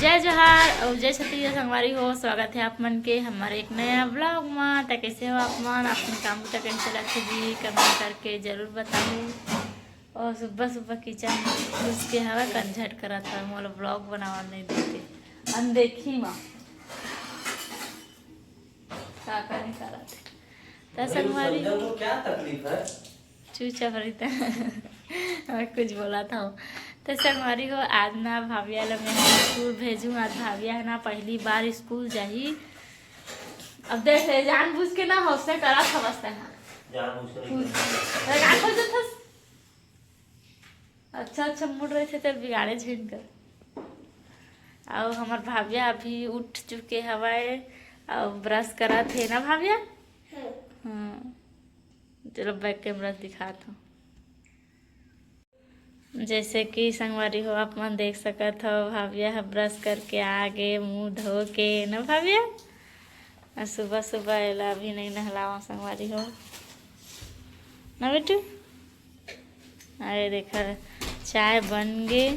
जय जोहार और जय छत्तीसगढ़ संगवारी हो। स्वागत है आप मन के हमारे एक नया ब्लॉग में। तो कैसे हो आप मन? अपने काम तक कैसे रखे जी कमेंट करके जरूर बताओ। और सुबह सुबह किचन घुस के हवा कंझट करा था, मोला ब्लॉग बनावा नहीं देते अनदेखी माँ काका नहीं करा थे। तो संगवारी क्या तकलीफ है? चूचा भरी था मैं कुछ बोला था। तो संगवारी हो आज ना भाविया ला मैं स्कूल भेजूँ। आज भाविया है ना पहली बार स्कूल जाही। अब देख ले जानबूझ के ना हौसला करा समझते हैं अच्छा मुड़ रहे थे तो बिगाड़े झिन कर। और हमार भाविया अभी उठ चुके हवाए और ब्रश करा थे ना भाविया। हाँ चलो बैक कैमरा दिखाता हूँ। जैसे कि संगवारी हो आप मन देख सकत हो, भाविया ब्रश करके आगे मुंह धो के न भाविया। सुबह सुबह एला अभी नहीं नहलावा संगवारी हो ना बेटू। अरे देखा चाय बन गे।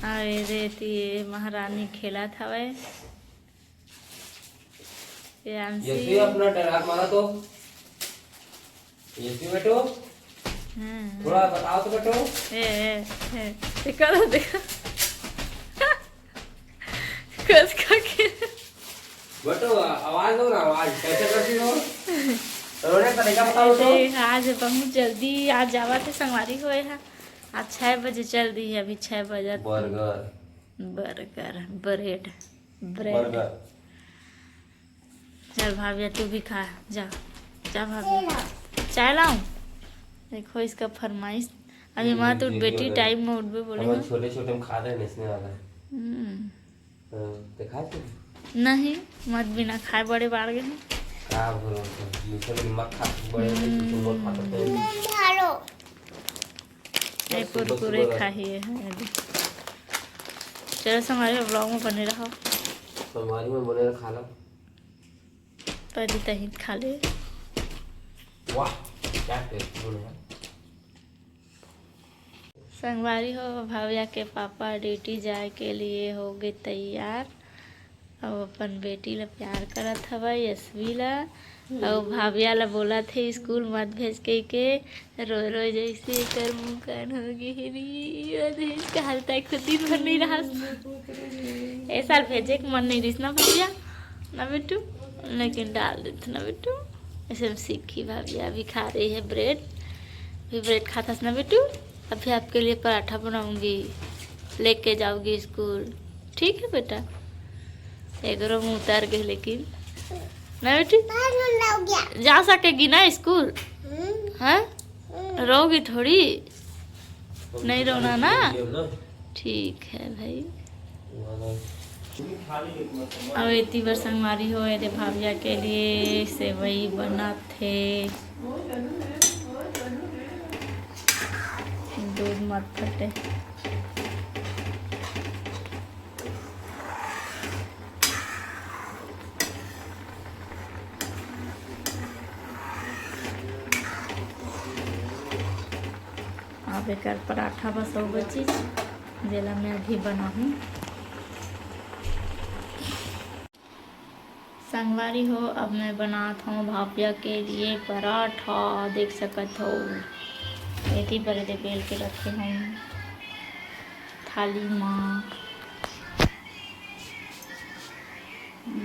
अरे ये महारानी खेला था वह ये अपना डराक मारा तो ये बेटो थोड़ा बताओ तो बेटो। देखो देखो कस का बेटो आवाज दो ना, आवाज कैसे करती हो? रोने का तरीका बताओ तो। आज बहुत जल्दी आज जावा थे संगवारी हुए है। आज 6 बजे चल दी है, अभी 6 बजे। Burger burger bread bread burger. चल भाभिया तू भी खा जा जा भाभिया। चाय लाऊं? देखो इसका फरमाइश। अभी मत उठ बेटी, टाइम में उठबे बोले हम छोटे छोटे हम खा रहे हैं इसने वाला देखा तू नहीं मत बिना खाए बड़े बाढ़ गए हैं। का बोलो दूसरे नमक खा बड़े तुम बहुत खाते हैं। ये कुरकुरे खाइए हैं अभी। चलो हमारे ब्लॉग में बने रहो। हमारी में बने खा लो पहले तही खा ले। वाह क्या टेस्ट है। संगवारी हो भाविया के पापा ड्यूटी जाए के लिए हो गए तैयार। और अपन बेटी ला प्यार करत हवा यशवी ला। और भाविया ला बोला थे स्कूल मत भेज के रो रो जैसे कर मुँह कान हो गई इसका हालत खुद दिन भर नहीं रहा। ए साल भेजे के मन नहीं रही ना भाविया ना बेटू, लेकिन डाल देते ना बेटू। ऐसे में सीखी भाविया अभी खा रही है ब्रेड। भी ब्रेड खाता ना बेटू। अभी आपके लिए पराठा बनाऊंगी, लेके जाओगी स्कूल, ठीक है बेटा? एक मुँह उतार गए लेकिन ना बेटी जा सकेगी ना स्कूल? हाँ रोगी थोड़ी, नहीं रोना ना, ठीक है भाई। अब इतनी बार संगवारी हो थे भाविया के लिए सेवई बना थे। दूध मत फटे। अब एक पराठा बस हो गई जेला मैं अभी बनाऊँ। संगवारी हो अब मैं बनाता हूँ भाविया के लिए पराठा। देख सकत हो इतनी बड़े दे बेल के रखे हैं थाली में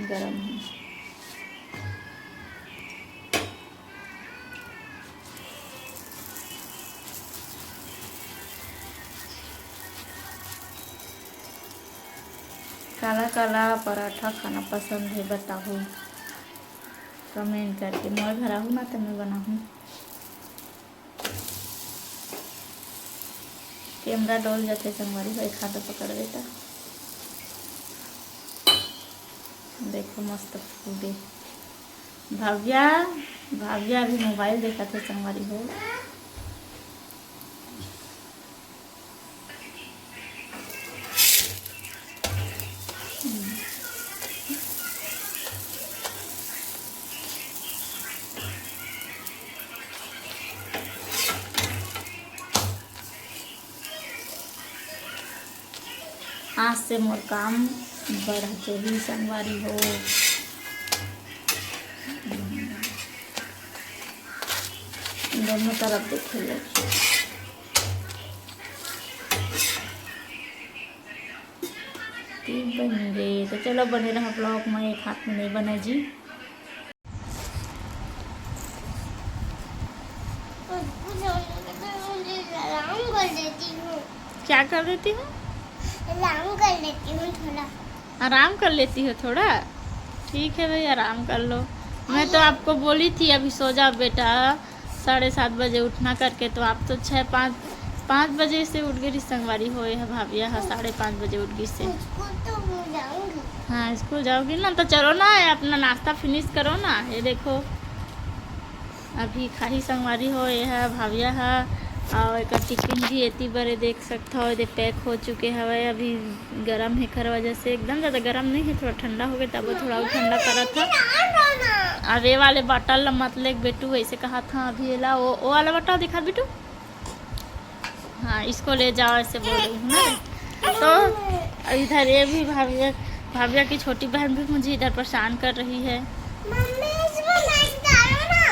गरम है। काला काला पराठा खाना पसंद है बताओ कमेंट करके। मैं भरा हूँ ना तो मैं बनाऊँ। कैमरा डोल जाते संगवारी भाई खाता पकड़ देता। देखो मस्त फूले भाविया। भाविया अभी मोबाइल देखा थे संगवारी हो। हाँ आज से मोर काम बढ़ ही संगवारी हो। दोनों तरफ देखिए। तीन बन गए तो चलो बने रहा ब्लॉग में, एक हाथ में नहीं बना जी। क्या कर लेती हूँ? आराम कर लेती हूँ थोड़ा। आराम कर लेती हो थोड़ा? ठीक है भाई, आराम कर लो। मैं तो आपको बोली थी अभी सो जाओ बेटा, 7:30 बजे उठना करके, तो आप तो 5 बजे से उठ गई संगवारी हो है भाभिया। हाँ 5:30 बजे उठ गई से। स्कूल तो मैं जाऊंगी। हाँ स्कूल जाओगी ना, तो चलो ना अपना नाश्ता फिनिश करो ना। ये देखो अभी खाही संगवारी हो ये है भाभिया है, और एक टिफिन भी एती बड़े देख सकते हो, ये पैक हो चुके हवे। अभी गर्म है खर वजह से, एकदम ज़्यादा गर्म नहीं है, थोड़ा ठंडा हो गया तब थोड़ा और ठंडा करा था। अब ये वाले बॉटल मत ले बेटू, वैसे कहा था। अभी ये ला वो वाला बॉटल दिखा बेटू। हाँ इसको ले जाओ ऐसे बोल रही हूँ ना। तो इधर ये भी भाभिया की छोटी बहन भी मुझे इधर परेशान कर रही है।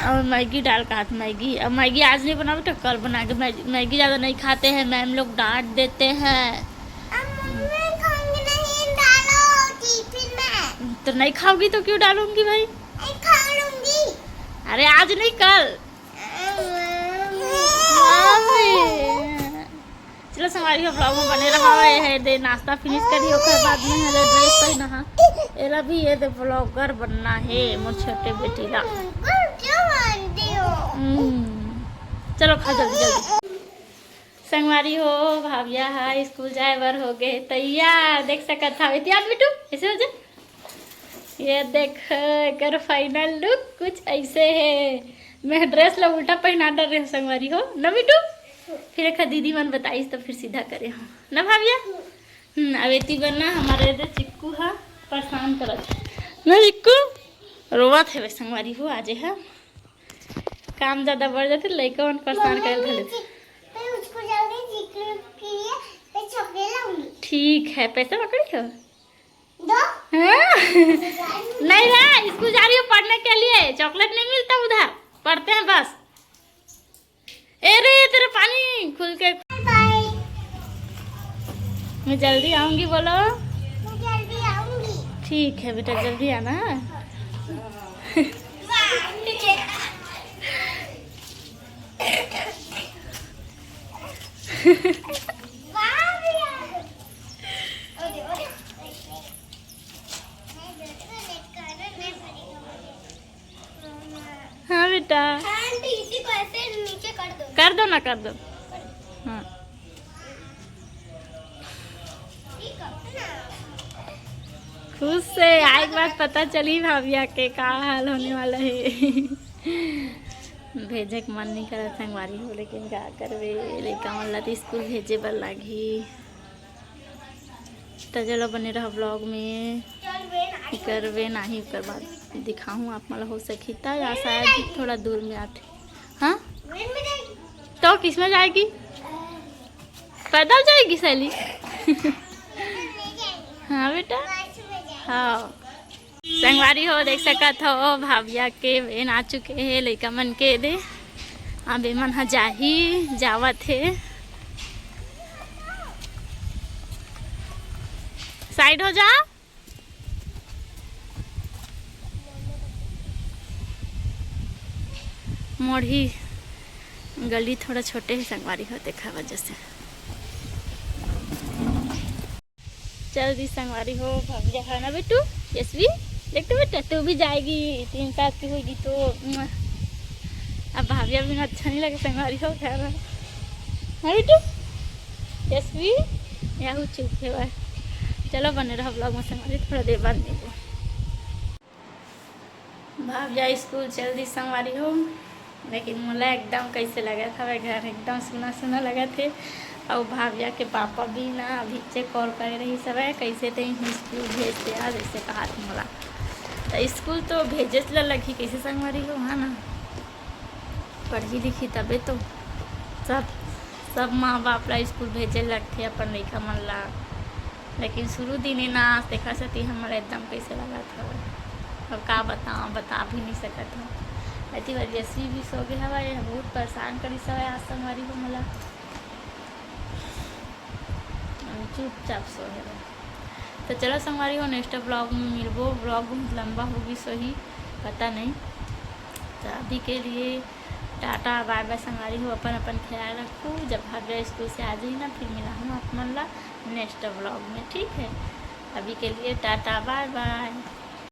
और मैगी डाल का हाथ मैगी, अब मैगी आज नहीं बनाओ तो कल बना के। मैगी ज़्यादा नहीं खाते हैं, मैम लोग डांट देते हैं। तो नहीं खाओगी तो क्यों डालूंगी भाई? अरे आज नहीं कल। चलो संगवारी हो ब्लॉग में बने रहा है। दे नाश्ता फिनिश करी ओकर बाद में है ड्रेस पहना हा एला भी ये दे ब्लॉगर बनना है मोर छोटे बेटी ला। चलो खा जल्दी जल्दी। संगवारी हो भाभिया है स्कूल जाए बर हो गए तैयार, देख सकत था याद बेटू ऐसे हो जाए। ये देख कर फाइनल लुक कुछ ऐसे है। मैं ड्रेस ला उल्टा पहना डर रही हूँ संगवारी हो न बेटू। फिर एक दीदी मन बताई तो फिर सीधा करे हो न भाभिया। अब एती बनना हमारे इधर चिक्कू है परेशान करत न चिक्कू रोवत है संगवारी हो। आज है काम ज्यादा बढ़ जाते लड़का मन परेशान कर धले। ठीक है पैसा पकड़ी हो? हाँ? नहीं ना स्कूल जा रही हो पढ़ने के लिए, चॉकलेट नहीं मिलता उधर, पढ़ते हैं बस। ए रे तेरा पानी खुल के। मैं जल्दी आऊंगी बोलो। मैं जल्दी आऊंगी। ठीक है बेटा जल्दी आना। हाँ बेटा को ऐसे नीचे कर दो। कर दो ना कर दो। हाँ खुश से आज बात पता चली भाभिया के का हाल होने वाला है। भेजे के मन नहीं करा संगवारी हो, लेकिन क्या करवे लड़का मन ला तो स्कूल भेजे बर लागी। तो चलो बने रहा ब्लॉग में करवे नहीं कर बाद दिखाऊँ आप मला हो सकी था, या शायद थोड़ा दूर में आते। हाँ तो किस में जाएगी? पैदल जाएगी सैली? हाँ बेटा हाँ संगवारी हो देख सकत हो भाभिया के बहन आ चुके हैं लड़का मन के दे। अब मन हा जाही जावत है। साइड हो जा। मोड़ी गली थोड़ा छोटे है संगवारी हो देखा वजह से। चल दी संगवारी हो भाभिया है ना बेटू। यशवी देखते बेटा तू भी जाएगी 3 साल की होगी तो। अब भाभिया बिना अच्छा नहीं लगे संगवारी हो क्या है बेटू। यशवी या चुप है वह। चलो बने रहा ब्लॉग में संगवारी थोड़ा देर बाद नहीं। भाभिया स्कूल चल दी संगवारी हो, लेकिन मुला एकदम कैसे लगा था वह घर एकदम सुना सुना लगा थे। और भाभिया के पापा भी ना अभी से कॉल करे रही सब है कैसे थे स्कूल भेजते आज ऐसे कहा था मोला। तो स्कूल तो भेजे लगी कैसे संगवारी हो हाँ ना, पढ़ी लिखी तबे तो सब माँ बाप ला स्कूल भेजे लगते अपन लड़का मन ला। लेकिन शुरू दिन ही ना देखा सती हमारा एकदम कैसे लगा था। अब का बताऊँ, बता भी नहीं सकत हूँ। ऐसी वजह भी सो गए हवा, ये बहुत परेशान करी सब आज संगवारी हो मला, चुपचाप सो है। तो चलो संगवारी हो, नेक्स्ट ब्लॉग में मिलबो। ब्लॉग बहुत लंबा होगी सही पता नहीं। तो अभी के लिए टाटा बाय बाय संगवारी हो, अपन अपन ख्याल रखो। जब भाग्य स्कूल से आ जाई ना फिर मिला हूँ आप मन ला नेक्स्ट ब्लॉग में, ठीक है। अभी के लिए टाटा बाय बाय।